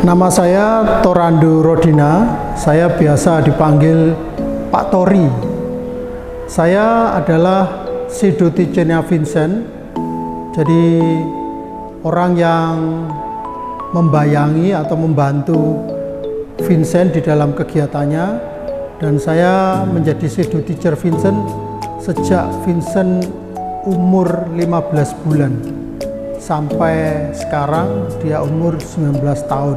Nama saya Torando Rodina, saya biasa dipanggil Pak Tori. Saya adalah pseudo teacher-nya Vincent, jadi orang yang membayangi atau membantu Vincent di dalam kegiatannya, dan saya menjadi pseudo teacher Vincent sejak Vincent umur 15 bulan. Sampai sekarang dia umur 19 tahun.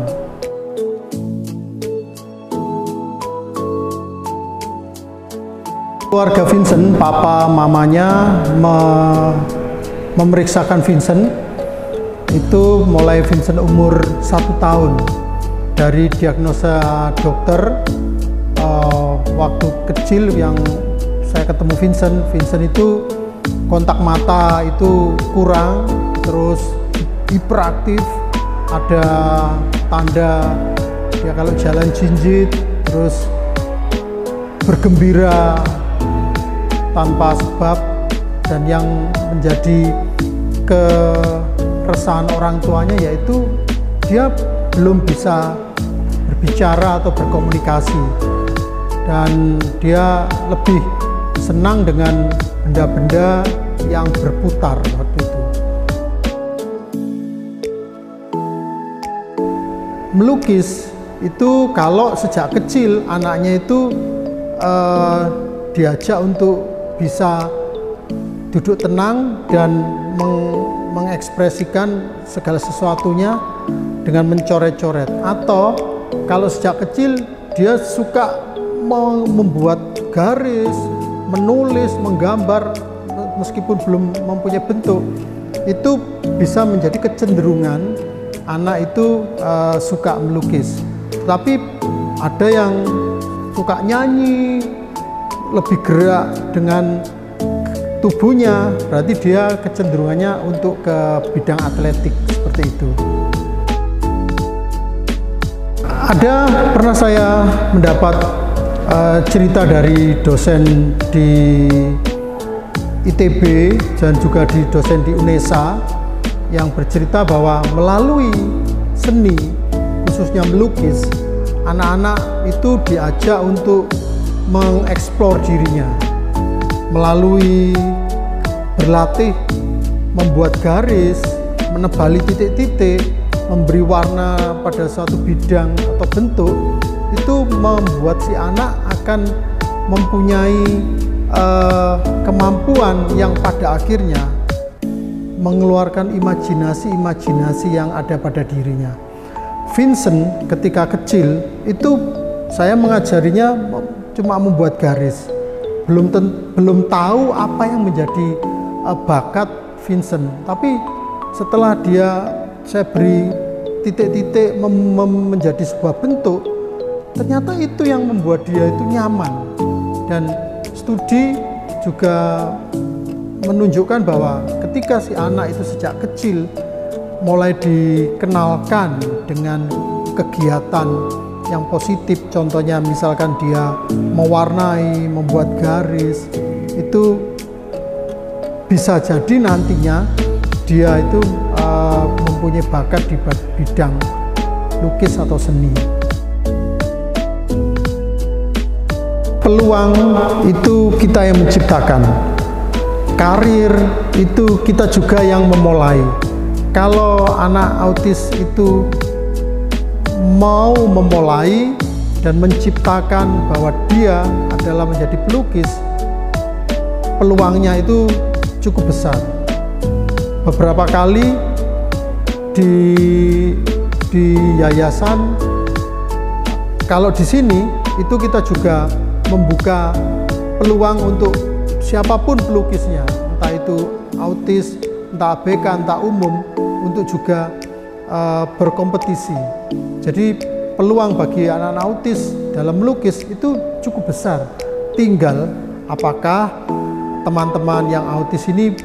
Keluarga Vincent, papa mamanya memeriksakan Vincent itu mulai Vincent umur 1 tahun. Dari diagnosa dokter, waktu kecil yang saya ketemu Vincent itu kontak mata itu kurang, terus hiperaktif, ada tanda dia kalau jalan jinjit, terus bergembira tanpa sebab, dan yang menjadi keresahan orang tuanya yaitu dia belum bisa berbicara atau berkomunikasi, dan dia lebih senang dengan benda-benda yang berputar waktu itu. Melukis itu kalau sejak kecil anaknya itu diajak untuk bisa duduk tenang dan mengekspresikan segala sesuatunya dengan mencoret-coret, atau kalau sejak kecil dia suka membuat garis, menulis, menggambar meskipun belum mempunyai bentuk, itu bisa menjadi kecenderungan anak itu suka melukis. Tapi ada yang suka nyanyi, lebih gerak dengan tubuhnya, berarti dia kecenderungannya untuk ke bidang atletik seperti itu. Pernah saya mendapat cerita dari dosen di ITB dan juga di dosen di UNESA yang bercerita bahwa melalui seni, khususnya melukis, anak-anak itu diajak untuk mengeksplor dirinya melalui berlatih membuat garis, menebali titik-titik, memberi warna pada suatu bidang atau bentuk. Itu membuat si anak akan mempunyai kemampuan yang pada akhirnya mengeluarkan imajinasi-imajinasi yang ada pada dirinya. Vincent ketika kecil itu saya mengajarinya cuma membuat garis, belum tahu apa yang menjadi bakat Vincent. Tapi setelah saya beri titik-titik menjadi sebuah bentuk, ternyata itu yang membuat dia itu nyaman. Dan studi juga menunjukkan bahwa ketika si anak itu sejak kecil mulai dikenalkan dengan kegiatan yang positif, contohnya misalkan dia mewarnai, membuat garis, itu bisa jadi nantinya dia itu mempunyai bakat di bidang lukis atau seni. Peluang itu kita yang menciptakan, karir itu kita juga yang memulai. Kalau anak autis itu mau memulai dan menciptakan bahwa dia adalah menjadi pelukis, peluangnya itu cukup besar. Beberapa kali di yayasan, kalau di sini itu kita juga membuka peluang untuk siapapun pelukisnya, entah itu autis, entah ABK, entah umum, untuk juga berkompetisi. Jadi peluang bagi anak-anak autis dalam melukis itu cukup besar. Tinggal apakah teman-teman yang autis ini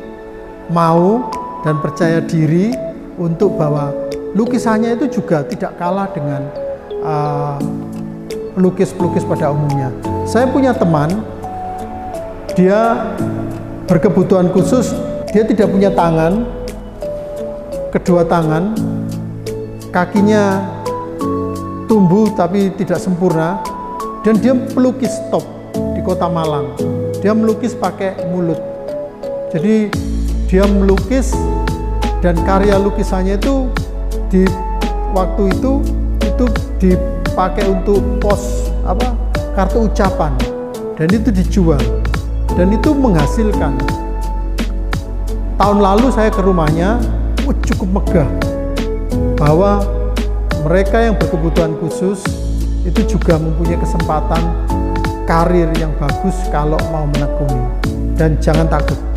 mau dan percaya diri untuk bahwa lukisannya itu juga tidak kalah dengan pelukis-pelukis pada umumnya. Saya punya teman, dia berkebutuhan khusus, dia tidak punya tangan, kedua tangan, kakinya tumbuh tapi tidak sempurna, dan dia pelukis top di Kota Malang. Dia melukis pakai mulut. Jadi dia melukis dan karya lukisannya itu di waktu itu dipakai untuk pos kartu ucapan, dan itu dijual dan itu menghasilkan. Tahun lalu saya ke rumahnya, cukup megah bahwa mereka yang berkebutuhan khusus itu juga mempunyai kesempatan karir yang bagus kalau mau menekuni, dan jangan takut.